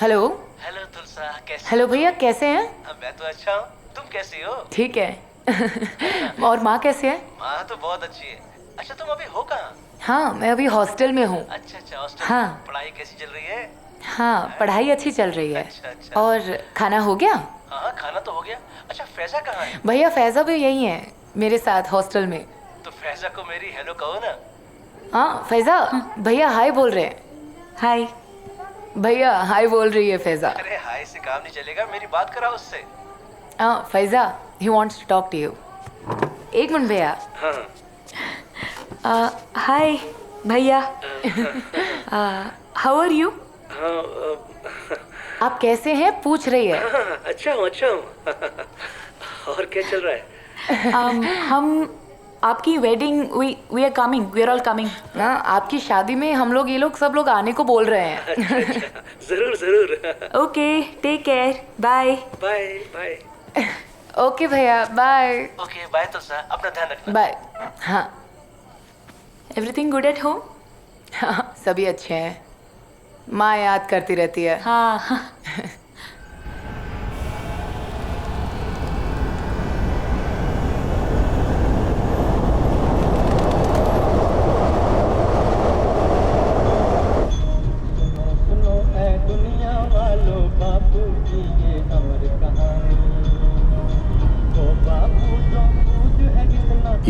Hello. Hello तुलसा, कैसी hello भैया, कैसे हैं? मैं तो अच्छा हूँ, तुम कैसी हो? ठीक है। और माँ कैसे है? माँ तो बहुत अच्छी है। अच्छा तुम अभी हो कहाँ? हाँ, मैं अभी हॉस्टल में हूँ। अच्छा हॉस्टल। हाँ। पढ़ाई कैसी चल रही है? हाँ, पढ़ाई अच्छी चल रही है। अच्छा। और खाना हो गया? हाँ खाना तो हो गया। अच्छा फैजा कहाँ है? भैया फैज़ा भी यही है मेरे साथ हॉस्टल में। तो फैजा को मेरी हेलो कहो ना। हाँ फैज़ा, भैया हाय बोल रहे हैं। हाय। भैया हाय बोल रही है फैज़ा। अरे हाय से काम नहीं चलेगा, मेरी बात कराओ उससे। हाँ Faiza, he wants to talk to you. एक मिनट भैया। हाय भैया। How are you? आप कैसे हैं पूछ रही है। अच्छा हूँ और क्या चल रहा है? हम आपकी wedding we are coming, we are all coming. हाँ, आपकी शादी में हम लोग ये लोग सब लोग आने को बोल रहे हैं। अच्छा जरूर। Okay, take care, bye. Bye. Okay भैया, बाय। ओके बाय तुलसा, अपना ध्यान रखना। बाय। हाँ एवरीथिंग गुड एट होम? हाँ, सभी अच्छे हैं। माँ याद करती रहती है। हाँ।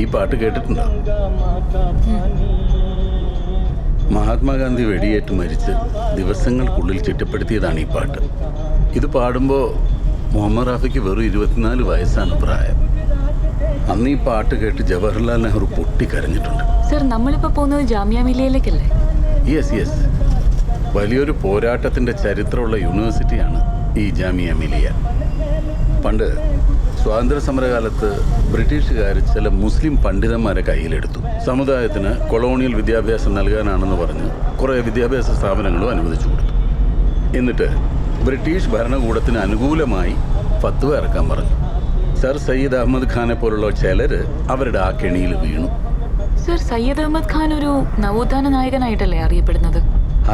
ഈ പാട്ട് കേട്ടിട്ടുണ്ടോ? മഹാത്മാഗാന്ധി വെടിയേറ്റ് മരിച്ച് ദിവസങ്ങൾക്കുള്ളിൽ ചിട്ടപ്പെടുത്തിയതാണ് ഈ പാട്ട്. ഇത് പാടുമ്പോൾ മുഹമ്മദ് റാഫിക്ക് വെറും 24 വയസ്സാണ് പ്രായം. അന്ന് ഈ പാട്ട് കേട്ട് ജവഹർലാൽ നെഹ്റു പൊട്ടിക്കരഞ്ഞിട്ടുണ്ട്. സർ, നമ്മളിപ്പോൾ പോകുന്നത് ജാമിയ മിലിയയിലേക്കല്ലേ? യെസ്. വലിയൊരു പോരാട്ടത്തിൻ്റെ ചരിത്രമുള്ള യൂണിവേഴ്സിറ്റിയാണ് ഈ ജാമിയ മിലിയ. പണ്ട് സ്വാതന്ത്ര്യ സമരകാലത്ത് ബ്രിട്ടീഷുകാർ ചില മുസ്ലിം പണ്ഡിതന്മാരെ കയ്യിലെടുത്തു. സമുദായത്തിന് കൊളോണിയൽ വിദ്യാഭ്യാസം നൽകാനാണെന്ന് പറഞ്ഞ് കുറേ വിദ്യാഭ്യാസ സ്ഥാപനങ്ങളും അനുവദിച്ചു കൊടുത്തു. എന്നിട്ട് ബ്രിട്ടീഷ് ഭരണകൂടത്തിന് അനുകൂലമായി ഫത്വ ഇറക്കാൻ പറഞ്ഞു. സർ സയ്യിദ് അഹമ്മദ് ഖാനെ പോലുള്ള ചിലർ അവരുടെ ആ കെണിയിൽ വീണു. സർ, സയ്യിദ് അഹമ്മദ് ഖാൻ ഒരു നവോത്ഥാന നായകനായിട്ടല്ലേ അറിയപ്പെടുന്നത്?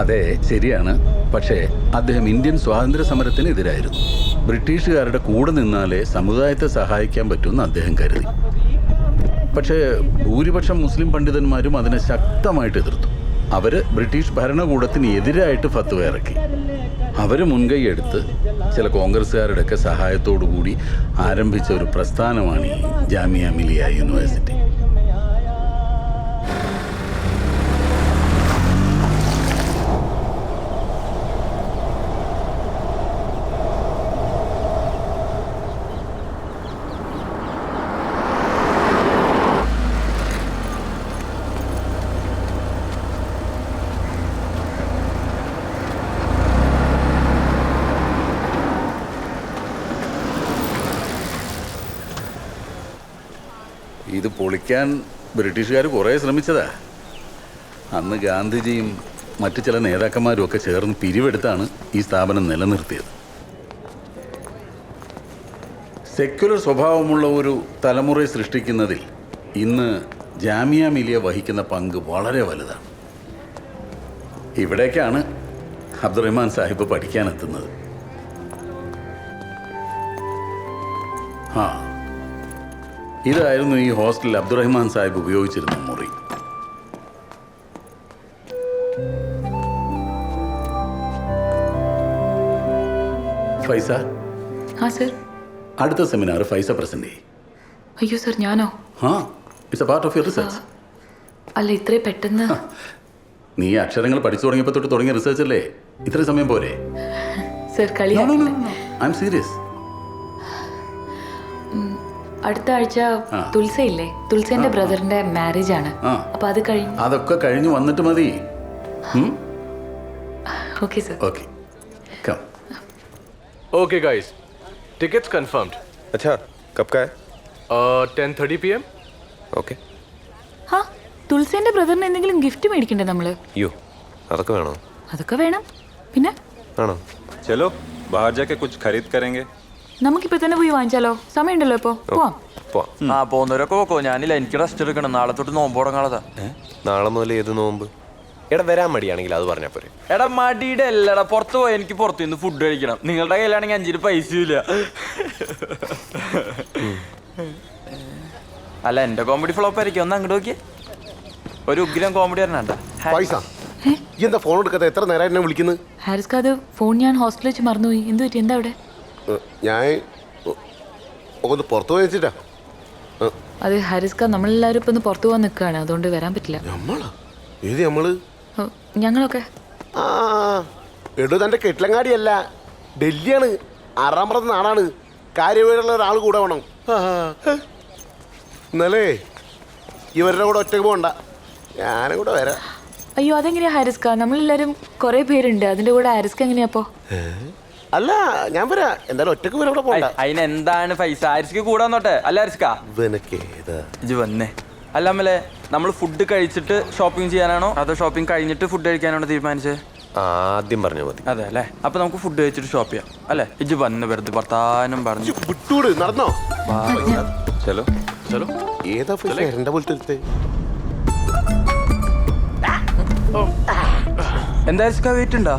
അതെ, ശരിയാണ്. പക്ഷേ അദ്ദേഹം ഇന്ത്യൻ സ്വാതന്ത്ര്യ സമരത്തിന് എതിരായിരുന്നു. ബ്രിട്ടീഷുകാരുടെ കൂടെ നിന്നാലേ സമുദായത്തെ സഹായിക്കാൻ പറ്റുമെന്ന് അദ്ദേഹം കരുതി. പക്ഷേ ഭൂരിപക്ഷം മുസ്ലിം പണ്ഡിതന്മാരും അതിനെ ശക്തമായിട്ട് എതിർത്തു. അവർ ബ്രിട്ടീഷ് ഭരണകൂടത്തിന് എതിരായിട്ട് ഫത്വ ഇറക്കി. അവർ മുൻകൈയെടുത്ത് ചില കോൺഗ്രസ്സുകാരുടെയൊക്കെ സഹായത്തോടു കൂടി ആരംഭിച്ച ഒരു പ്രസ്ഥാനമാണ് ഈ ജാമിയ മിലിയ യൂണിവേഴ്സിറ്റി. ഇത് പൊളിക്കാൻ ബ്രിട്ടീഷുകാർ കുറേ ശ്രമിച്ചതാ. അന്ന് ഗാന്ധിജിയും മറ്റു ചില നേതാക്കന്മാരും ഒക്കെ ചേർന്ന് പിരിവെടുത്താണ് ഈ സ്ഥാപനം നിലനിർത്തിയത്. സെക്യുലർ സ്വഭാവമുള്ള ഒരു തലമുറയെ സൃഷ്ടിക്കുന്നതിൽ ഇന്ന് ജാമിയ മിലിയ വഹിക്കുന്ന പങ്ക് വളരെ വലുതാണ്. ഇവിടേക്കാണ് അബ്ദുറഹ്മാൻ സാഹിബ് പഠിക്കാനെത്തുന്നത്. ഇതായിരുന്നു ഈ ഹോസ്റ്റലിൽ അബ്ദുറഹ്മാൻ സാഹിബ് ഉപയോഗിച്ചിരുന്ന മുറി. ഫൈസ, അടുത്ത സെമിനാർ ഫൈസ പ്രസന്റ് ചെയ്യും. അയ്യോ സർ, ഞാനോ? It's A part of your research. അല്ല, ഇത്രേ പെട്ടെന്ന്? നീ അക്ഷരങ്ങൾ പഠിച്ചു തുടങ്ങിയപ്പോൾ തൊട്ട് തുടങ്ങിയ റിസർച്ച് അല്ലേ? ഇത്രയും സമയം പോരെ? സർ കളിയാക്കല്ലേ? I am serious. അടുത്ത ആഴ്ച തുൽസയില്ലേ? തുൽസന്റെ ബ്രദറിന്റെ മാരേജ് ആണ്. അപ്പൊ അത് കഴിഞ്ഞു. അതൊക്കെ കഴിഞ്ഞു വന്നിട്ട് മതി. Okay sir. Okay, come. Okay guys, tickets confirmed. अच्छा, कब का है? 10:30 PM. ओके. हाँ, തുൽസന്റെ ബ്രദറിന് എന്തെങ്കിലും ഗിഫ്റ്റ് മേടിക്കണ്ടേ നമ്മള്? യോ, അതൊക്കെ വേണോ? അതൊക്കെ വേണം. പിന്നെ ആണോ? चलो बाहर जाके कुछ खरीद करेंगे. നമുക്കിപ്പോ തന്നെ പോയി വാങ്ങിച്ചാലോ? സമയമുണ്ടല്ലോ ഇപ്പൊ. പോവാം. പോകുന്നവരൊക്കെ പോക്കോ. ഞാനില്ല, എനിക്ക് റെസ്റ്റ് എടുക്കണം. നാളെ തൊട്ട് നോമ്പ് തുടങ്ങാളതാ. നാളെ മുതൽ ഏത് നോമ്പ്? എടാ വരാൻ മടിയാണെങ്കിൽ അത് പറഞ്ഞാൽ പോരെ. എടാ മടിയുടെ അല്ലടാ, പുറത്ത് പോയി എനിക്ക് പുറത്തു നിന്ന് ഫുഡ് കഴിക്കണം. നിങ്ങളുടെ കയ്യിലാണെങ്കിൽ 5 പൈസയില്ല. അല്ല എന്റെ കോമഡി ഫ്ലോപ്പ് ആയിരിക്കും. ഒന്ന് അങ്ങോട്ട് നോക്കിയേ, ഒരു ഉഗ്രം കോമഡി പറഞ്ഞാ. പൈസ എന്താ ഫോൺ എടുക്കാത്ത? എത്ര നേരം എന്നെ വിളിക്കുന്നത്? ഹാരിസ്ക, അത് ഫോൺ ഞാൻ ഹോസ്റ്റലിൽ വെച്ച് മറന്നുപോയി. എന്ത് പറ്റി? എന്താ അവിടെ? ഞാൻ ഒന്ന് പുറത്തു പോയി വെച്ചിട്ടാ. അത് ഹാരിസ്ക, നമ്മളെല്ലാവരും ഇപ്പം ഒന്ന് പുറത്തു പോകാൻ നിൽക്കുകയാണ്, അതുകൊണ്ട് വരാൻ പറ്റില്ല. നമ്മളാ? ഏത് നമ്മള്? ഞങ്ങളൊക്കെ. ആ എടോ, തൻ്റെ കെട്ടിലങ്ങാടിയല്ല, ഡൽഹിയാണ്. 6ാം നാടാണ്. കാര്യവീടുള്ള ഒരാൾ കൂടെ വേണം. എന്നാലേ ഇവരുടെ കൂടെ ഒറ്റക്ക് പോകണ്ട, ഞാനും കൂടെ വരാം. അയ്യോ, അതെങ്ങനെയാ ഹാരിസ്ക? നമ്മളെല്ലാവരും കുറേ പേരുണ്ട്, അതിൻ്റെ കൂടെ ഹാരിസ്ക എങ്ങനെയാപ്പോ? അല്ല ഞാൻ വരാം, എന്തായാലും ഒറ്റക്ക് വരെ ഇവിടെ പോകണ്ട. അതിനെന്താണ് പൈസ? ആരിസ്ക്ക് കൂടെ വന്നോട്ടെ. അല്ല ആരിസ്ക ഇജ് വന്നേ. അല്ല അമ്മലെ, നമ്മൾ ഫുഡ് കഴിച്ചിട്ട് ഷോപ്പിംഗ് ചെയ്യാനാണോ അതോ ഷോപ്പിംഗ് കഴിഞ്ഞിട്ട് ഫുഡ് കഴിക്കാനാണോ തീരുമാനിച്ചത്? ആദ്യം പറഞ്ഞാൽ മതി. അതെ അല്ലേ, അപ്പൊ നമുക്ക് ഫുഡ് കഴിച്ചിട്ട് ഷോപ്പ് ചെയ്യാം അല്ലേ? ഇജ് വന്ന് വെറുതെ വർത്താനം പറഞ്ഞു വിട്ടൂട്. നടന്നോ? ചലോ चलो ഏതാ പൈസ? എന്റെ പോലത്തെ എടുത്ത്. എന്താ ആരിസ്ക, വെയിറ്റ് ഉണ്ടോ?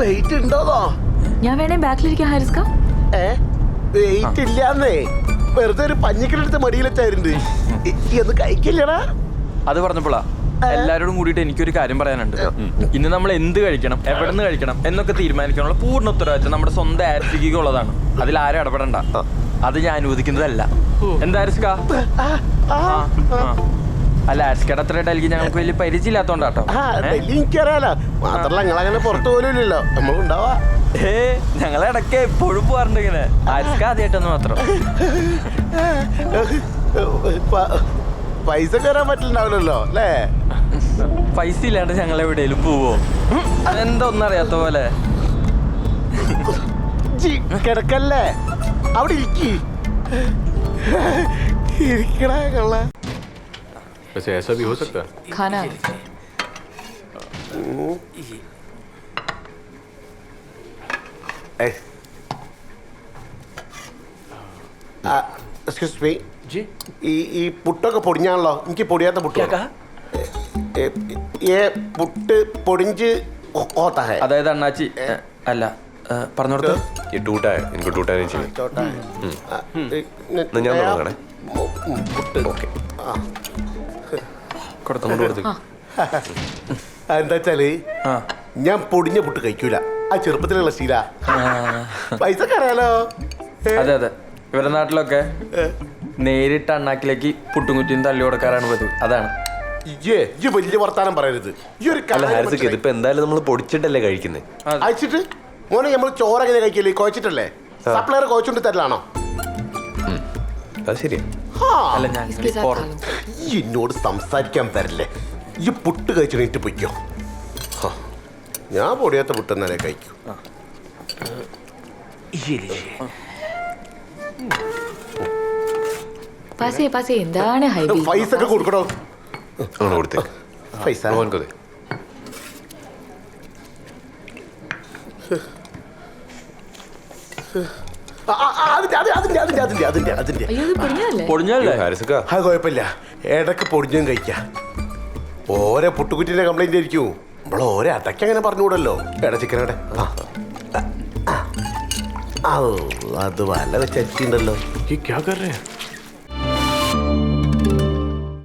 വെയിറ്റ് ഉണ്ടോന്നോ? ഞാൻ വേണേ ബാക്കിലിരിക്കാം ഹാരിസ്ക. വെയിറ്റ് ഇല്ലാന്നേ, വെറുതെ ഒരു പഞ്ഞിക്കലെടുത്ത് മടിയിലെച്ചായിരുന്നു. എന്ന് കഴിക്കില്ലടാ. അത് പറഞ്ഞപ്പോളാ എല്ലാരോടും കൂടിയിട്ട് എനിക്കൊരു കാര്യം പറയാനുണ്ട്. ഇന്ന് നമ്മൾ എന്ത് കഴിക്കണം, എവിടെ നിന്ന് കഴിക്കണം എന്നൊക്കെ തീരുമാനിക്കാനുള്ള പൂർണ്ണ ഉത്തരവാദിത്വം നമ്മുടെ സ്വന്തം ആരിസ്ക്ക് ഉള്ളതാണ്. അതിൽ ആരും ഇടപെടണ്ട. അത് ഞാൻ അനുവദിക്കുന്നതല്ല. എന്താ ആരിസ്ക? അല്ല ആരിസ്കയുടെ അത്ര ഡൽഹി ഞങ്ങൾക്ക് വലിയ പരിചയമില്ലാത്തോണ്ടാട്ടോ. ഡൽഹി എനിക്കറിയാലോ, മാത്രല്ല നിങ്ങളങ്ങനെ പുറത്തു പോലും ഇല്ലല്ലോ. നമ്മളുണ്ടാവാ. ഞങ്ങളെ ഇടയ്ക്ക് എപ്പോഴും പോകാറുണ്ട് ഇങ്ങനെ. ആരിസ്ക ആദ്യമായിട്ടൊന്ന് മാത്രം. പൈസ കയറാൻ പറ്റില്ലാവില്ലല്ലോ അല്ലേ? പൈസ ഇല്ലാണ്ട് ഞങ്ങൾ എവിടെയെങ്കിലും പോവോ? എന്താ ഒന്നും അറിയാത്ത പോലെ. കിടക്കല്ലേ, അവിടെ ഇരിക്കണ കള്ള. वैसे ऐसा भी हो सकता है. खाना എക്സ്ക്യൂസ് മീ, ഈ പുട്ടൊക്കെ പൊടിഞ്ഞാണല്ലോ. എനിക്ക് പൊടിയാത്ത പുട്ട്. പുട്ട് പൊടിഞ്ച് ഹോത്താ ഹൈ. അതായത് അണ്ണാച്ചി അല്ല പറഞ്ഞോടത്ത് ഈ ടൂട്ടാ എനിക്ക് ടൂട്ടാ ചെയ്യും. ഞാൻ തുടങ്ങണേ. ഓക്കെ, എന്താ വെച്ചാല് ഞാൻ പൊടിഞ്ഞ പുട്ട് കഴിക്കൂല. ആ ചെറുപ്പത്തിലുള്ള ശീല. പൈസ അറിയാലോ. അതെ അതെ, ഇവരുടെ നാട്ടിലൊക്കെ നേരിട്ട് അണ്ണാക്കിലേക്ക് പുട്ടും കുറ്റിയും തള്ളി കൊടുക്കാറാണ് പതിവ്. അതാണ്. വലിയ വർത്താനം പറയരുത്. ഈ ഒരു ഇതിപ്പോ എന്തായാലും നമ്മൾ പൊടിച്ചിട്ടല്ലേ കഴിക്കുന്നത്. അയച്ചിട്ട് മോനെ നമ്മൾ ചോറ് എങ്ങനെ കഴിക്കല്ലേ? കുഴച്ചിട്ടല്ലേ? സപ്ലയർ കുഴച്ചോണ്ട് തരലാണോ? അത് ശരിയാ. അല്ല ഞാൻ എന്നോട് സംസാരിക്കാൻ വരില്ലേ? ഈ പുട്ട് കഴിച്ചിട്ട് പൊയ്ക്കോ. ഞാൻ പൊടിയാത്ത പുട്ട് എന്നാലേ കഴിക്കൂ. പാസേ എന്താണ് ഹൈബി? പൈസ ഒക്കെ കൊടുക്കണോ? അങ്ങനെ കൊടുത്തേ പൈസ. മോൻകൊതേ പൊടിഞ്ഞല്ലേ? അത് കുഴപ്പമില്ല, ഇടക്ക് പൊടിഞ്ഞും കഴിക്കാം. ഓരോ പുട്ടുകുറ്റിന്റെ കംപ്ലൈന്റ് ആയിരിക്കും. നമ്മളെ ഓരോ അടയ്ക്ക് അങ്ങനെ പറഞ്ഞുകൂടല്ലോ. എടാ ചിക്കനടെ അത് വല്ല വെച്ചുണ്ടല്ലോ. ये क्या कर रहे हैं?